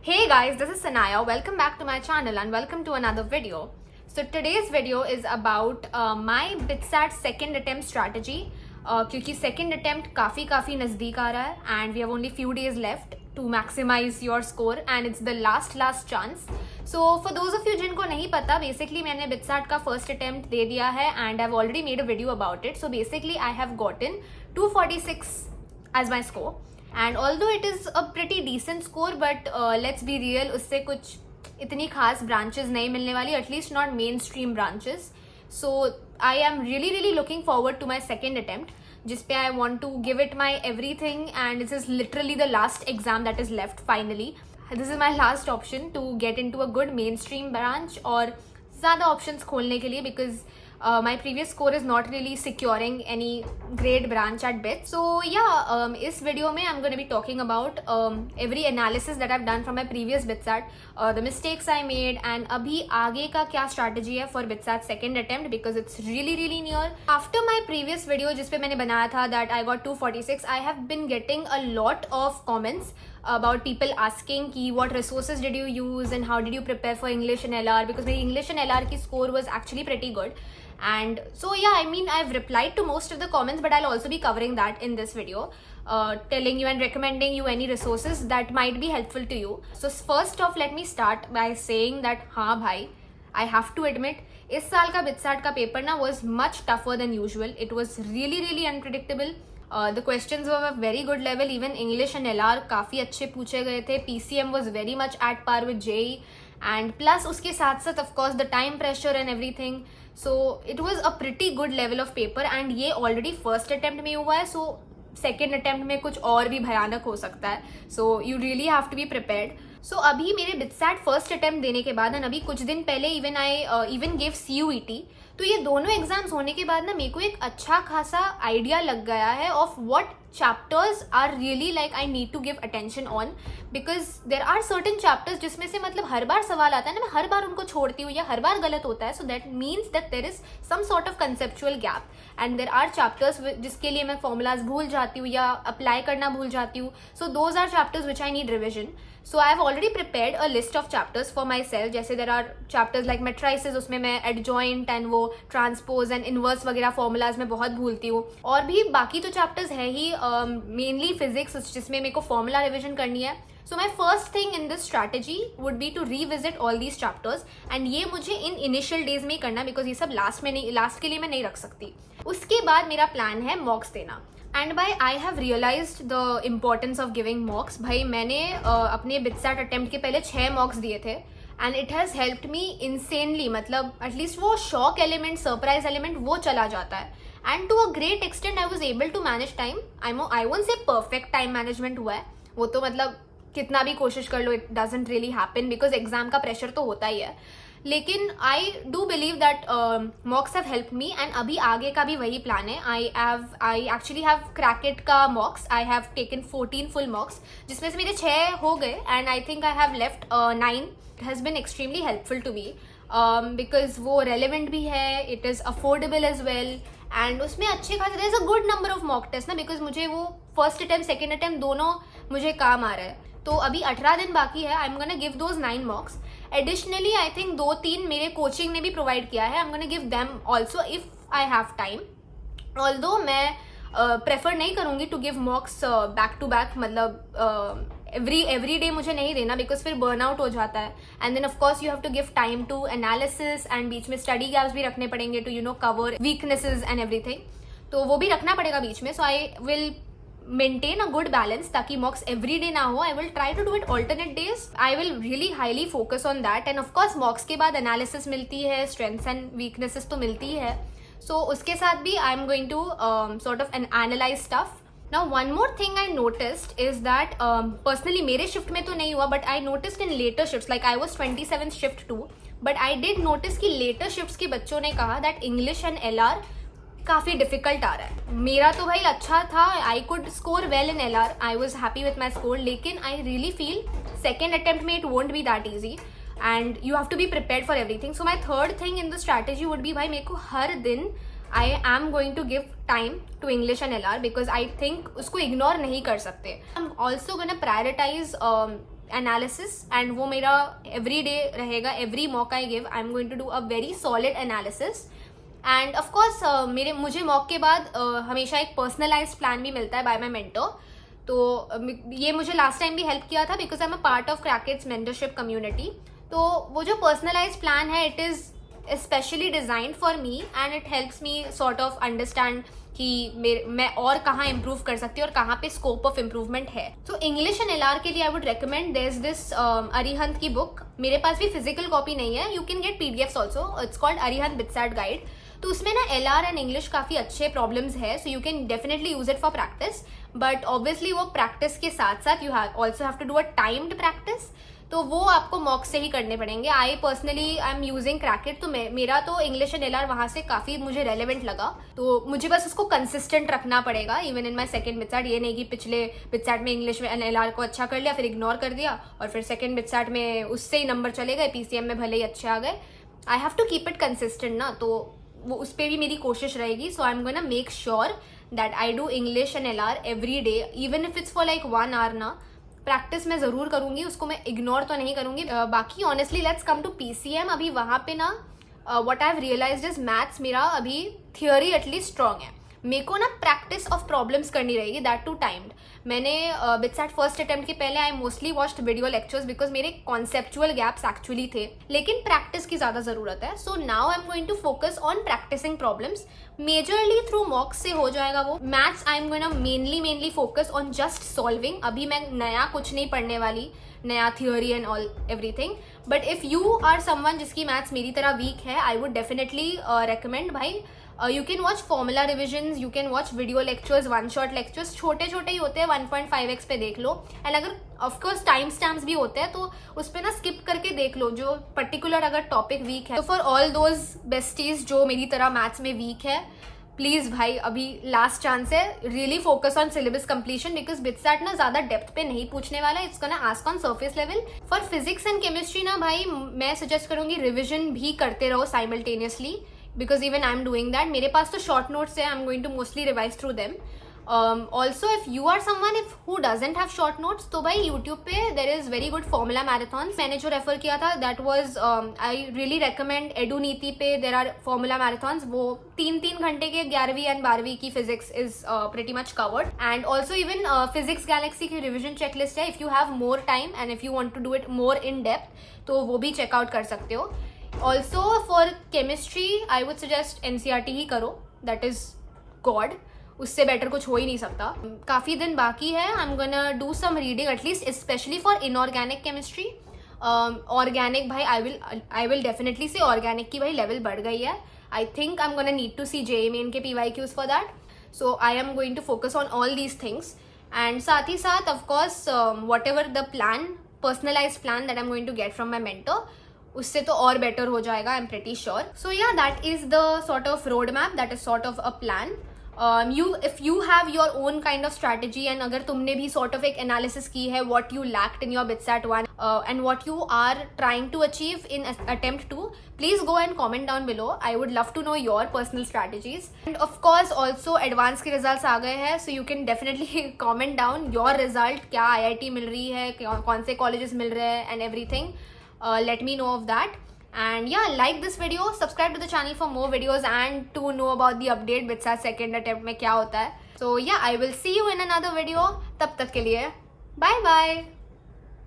Hey guys, this is Sanaya. Welcome back to my channel and welcome to another video. So today's video is about my BitSat second attempt strategy. क्योंकि second attempt काफी नजदीक आ रहा है and we have only few days left to maximize your score and it's the last chance. So for those of you जिनको नहीं पता, basically मैंने BitSat का first attempt दे दिया है and I've already made a video about it. So basically I have gotten 246 as my score. And although it is a pretty decent score, but let's be real, उससे कुछ इतनी खास branches नहीं मिलने वाली, at least not mainstream branches. So I am really looking forward to my second attempt, जिसपे I want to give it my everything, and this is literally the last exam that is left finally. This is my last option to get into a good mainstream branch और ज़्यादा options खोलने के लिए, because my previous score is not really securing any great branch at BIT. So yeah, इस video में I'm going to be talking about every analysis that I've done from my previous BitSat, the mistakes I made, and अभी आगे का क्या strategy है for BitSat second attempt, because it's really near. After my previous video जिसपे मैंने बनाया था that I got 246, I have been getting a lot of comments about people asking कि what resources did you use and how did you prepare for English and LR, because मेरी English and LR की score was actually pretty good. And so yeah, I mean, I've replied to most of the comments, but I'll also be covering that in this video, telling you and recommending you any resources that might be helpful to you. So first off, let me start by saying that हाँ भाई, I have to admit, इस साल का BitSat का paper ना was much tougher than usual. It was really unpredictable. The questions were of very good level. Even English and LR काफ़ी अच्छे पूछे गए थे. PCM was very much at par with JEE, and plus उसके साथ of course the time pressure and everything. So it was a pretty good level of paper, and ये already first attempt में हुआ है, so second attempt में कुछ और भी भयानक हो सकता है. So you really have to be prepared. So अभी मेरे BitSat first attempt देने के बाद, अभी कुछ दिन पहले even gave CUET, तो ये दोनों एग्जाम्स होने के बाद ना मेरे को एक अच्छा खासा आइडिया लग गया है of what chapters are really like I need to give attention on, because there are certain chapters जिसमें से मतलब हर बार सवाल आता है ना, मैं हर बार उनको छोड़ती हूँ या हर बार गलत होता है. So that means that there is some sort of conceptual gap, and there are chapters जिसके लिए मैं फॉर्मूलाज भूल जाती हूँ या अप्लाई करना भूल जाती हूँ. So those are chapters which I need revision. So I have already prepared a list of chapters for myself. जैसे there are chapters like matrices, उसमें मैं adjoint and वो transpose and inverse वगैरह formulas में बहुत भूलती हूँ. और भी बाकी तो chapters है ही, mainly physics जिसमें मेरे को formula revision करनी है. So my first thing in this strategy would be to revisit all these chapters, and ये मुझे in initial days में ही करना, because ये सब last के लिए मैं नहीं रख सकती. उसके बाद मेरा plan है mocks देना. And by I have realized the importance of giving mocks. भाई मैंने अपने BitSat अटेम्प्ट के पहले 6 मॉक्स दिए थे, and it has helped me insanely. मतलब एटलीस्ट वो शॉक एलिमेंट, सरप्राइज एलिमेंट वो चला जाता है. And to a great extent I was able to manage time. I won't say perfect time management हुआ है, वो तो मतलब कितना भी कोशिश कर लो it doesn't really happen, because exam का प्रेशर तो होता ही है. लेकिन I do believe that mocks have help me, and अभी आगे का भी वही प्लान है. आई एक्चुअली हैव क्रैकेट का mocks. I have taken 14 full mocks, जिसमें से मेरे 6 हो गए, and I think I have left 9. It has been extremely helpful to me, because वो रेलिवेंट भी है, it is affordable as well, and उसमें अच्छे खासे there is a good number of mock test ना, बिकॉज मुझे वो फर्स्ट अटेम्प्ट सेकेंड अटेम्प्ट दोनों मुझे काम आ रहा है. तो अभी 18 दिन बाकी है. I am gonna give those 9 mocks. Additionally I think 2-3 मेरे कोचिंग ने भी प्रोवाइड किया है. I am gonna give them also if I have time. Although मैं प्रेफर नहीं करूँगी to give mocks back to back, मतलब एवरी डे मुझे नहीं देना, बिकॉज फिर बर्नआउट हो जाता है. And then of course you have to give time to analysis, and बीच में स्टडी गैप्स भी रखने पड़ेंगे to cover weaknesses and everything. तो वो भी रखना पड़ेगा बीच में. So I will maintain a good balance ताकि mocks every day ना हो. I will try to do it alternate days. I will really highly focus on that, and of course mocks के बाद analysis मिलती है, strengths and weaknesses तो मिलती है. So उसके साथ भी I am going to sort of analyze stuff. Now one more thing I noticed is that personally मेरे shift में तो नहीं हुआ, but I noticed in later shifts, like I was 27th shift too, but I did notice कि later shifts के बच्चों ने कहा that English and LR काफ़ी डिफिकल्ट आ रहा है. मेरा तो भाई अच्छा था, I could score well in LR, I was happy with my score, लेकिन I really feel second attempt में it won't be that easy, and you have to be prepared for everything. So my third thing in the strategy would be, भाई मेरे को हर दिन I am going to give time to English and LR, because I think उसको ignore नहीं कर सकते. I am also gonna prioritize analysis and वो मेरा एवरी डे रहेगा. Every mock I give I am going to do a very solid analysis. And of course मुझे mock के बाद हमेशा एक पर्सनलाइज्ड प्लान भी मिलता है बाय माई मेंटर. तो ये मुझे लास्ट टाइम भी हेल्प किया था because I am a part of Crackets mentorship community. तो वो जो पर्सनलाइज्ड प्लान है it is specially designed for me and it helps me sort of understand कि मैं और कहाँ इम्प्रूव कर सकती हूँ और कहाँ पे स्कोप ऑफ इम्प्रूवमेंट है. तो इंग्लिश एंड एलआर के लिए I would recommend there is this Arihant की बुक. मेरे पास भी फिजिकल कॉपी नहीं है. You can get PDFs also. It's called Arihant BITSAT guide. तो उसमें ना एलआर एंड इंग्लिश काफ़ी अच्छे प्रॉब्लम्स है. So you can definitely use it for practice. But obviously वो प्रैक्टिस के साथ साथ you also have to do a timed practice. तो वो आपको मॉक से ही करने पड़ेंगे. I personally I am using Crackit. तो मेरा तो इंग्लिश एंड एलआर वहाँ से काफ़ी मुझे रेलेवेंट लगा. तो मुझे बस उसको कंसिस्टेंट रखना पड़ेगा even in my second BITSAT. ये नहीं कि पिछले बिटसैट में इंग्लिश में एंड एलआर को अच्छा कर लिया फिर इग्नोर कर दिया और फिर सेकंड बिटसैट में उससे ही नंबर चले गए. पीसीएम में भले ही अच्छे आ गए. I have to keep it consistent ना. तो वो उस पर भी मेरी कोशिश रहेगी. So I am gonna make sure that I do English and LR every day even if it's for like 1 hour ना. प्रैक्टिस मैं ज़रूर करूँगी. उसको मैं इग्नोर तो नहीं करूँगी. बाकी honestly let's come to PCM. अभी वहाँ पे ना what I have realized is maths मेरा अभी थियोरी एटलीस्ट स्ट्रॉन्ग है. मेरे को ना प्रैक्टिस ऑफ प्रॉब्लम्स करनी रहेगी दैट टू टाइम्ड. मैंने बिटसैट फर्स्ट अटेम्प्ट के पहले I mostly watched video lectures because मेरे कॉन्सेप्चुअल गैप्स एक्चुअली थे. लेकिन प्रैक्टिस की ज़्यादा ज़रूरत है. So now I am going to focus on practicing problems. Majorly through mocks से हो जाएगा वो. Maths I am going to mainly focus on just solving. अभी मैं नया कुछ नहीं पढ़ने वाली, नया theory and all everything. But if you are someone जिसकी मैथ्स मेरी तरह वीक है आई वुड डेफिनेटली रिकमेंड भाई you can watch formula revisions, you can watch video lectures, one shot lectures. छोटे छोटे ही होते हैं. 1.5x पे देख लो. एंड अगर ऑफकोर्स टाइम स्टैम्प्स भी होते हैं तो उस पर ना स्किप करके देख लो जो पर्टिकुलर अगर टॉपिक वीक है. तो फॉर ऑल दोज बेस्टीज जो मेरी तरह मैथ्स में वीक है प्लीज भाई अभी लास्ट चांस है. Really focus on syllabus completion because BITSAT ना ज्यादा डेप्थ पे नहीं पूछने वाला. It's gonna ask on surface level. For physics and chemistry ना भाई मैं सजेस्ट करूंगी रिविजन भी करते रहो simultaneously because even I'm doing that. मेरे पास तो short notes है. I'm going to mostly revise through them. Also if you are someone who doesn't have short notes तो भाई YouTube पे there is very good formula marathons. मैंने जो refer किया था that was I really recommend EduNiti पे there are formula marathons. वो 3 घंटे के 11वीं and 12वीं की physics is pretty much covered. And also even physics galaxy की revision checklist है. If you have more time and if you want to do it more in depth तो वो भी check out कर सकते हो. Also for chemistry I would suggest NCERT ही करो. That is god. उससे बेटर कुछ हो ही नहीं सकता. काफ़ी दिन बाकी है. I am gonna do some reading at least specially for inorganic chemistry. Organic भाई I will definitely say organic की भाई लेवल बढ़ गई है. I think I am gonna need to see JEE Main के PYQs for that. So I am going to focus on all these things. And साथ ही साथ of course whatever the plan personalize plan that I am going to get from my mentor उससे तो और better हो जाएगा. I am pretty sure. So yeah that is the sort of road map. That is sort of a plan. If you have your own kind of strategy and अगर तुमने भी sort of एक analysis की है what you lacked in your BITSAT 1 and what you are trying to achieve in attempt 2 please go and comment down below. I would love to know your personal strategies. And of course also advance के result आ गए हैं. So you can definitely comment down your result. क्या IIT मिल रही है, कौन से कॉलेजेस मिल रहे हैं and everything. Let me know of that. And yeah, like this video, subscribe to the channel for more videos and to know about the update BITSAT second attempt में क्या होता है. So yeah, I will see you in another video. तब तक के लिए bye bye.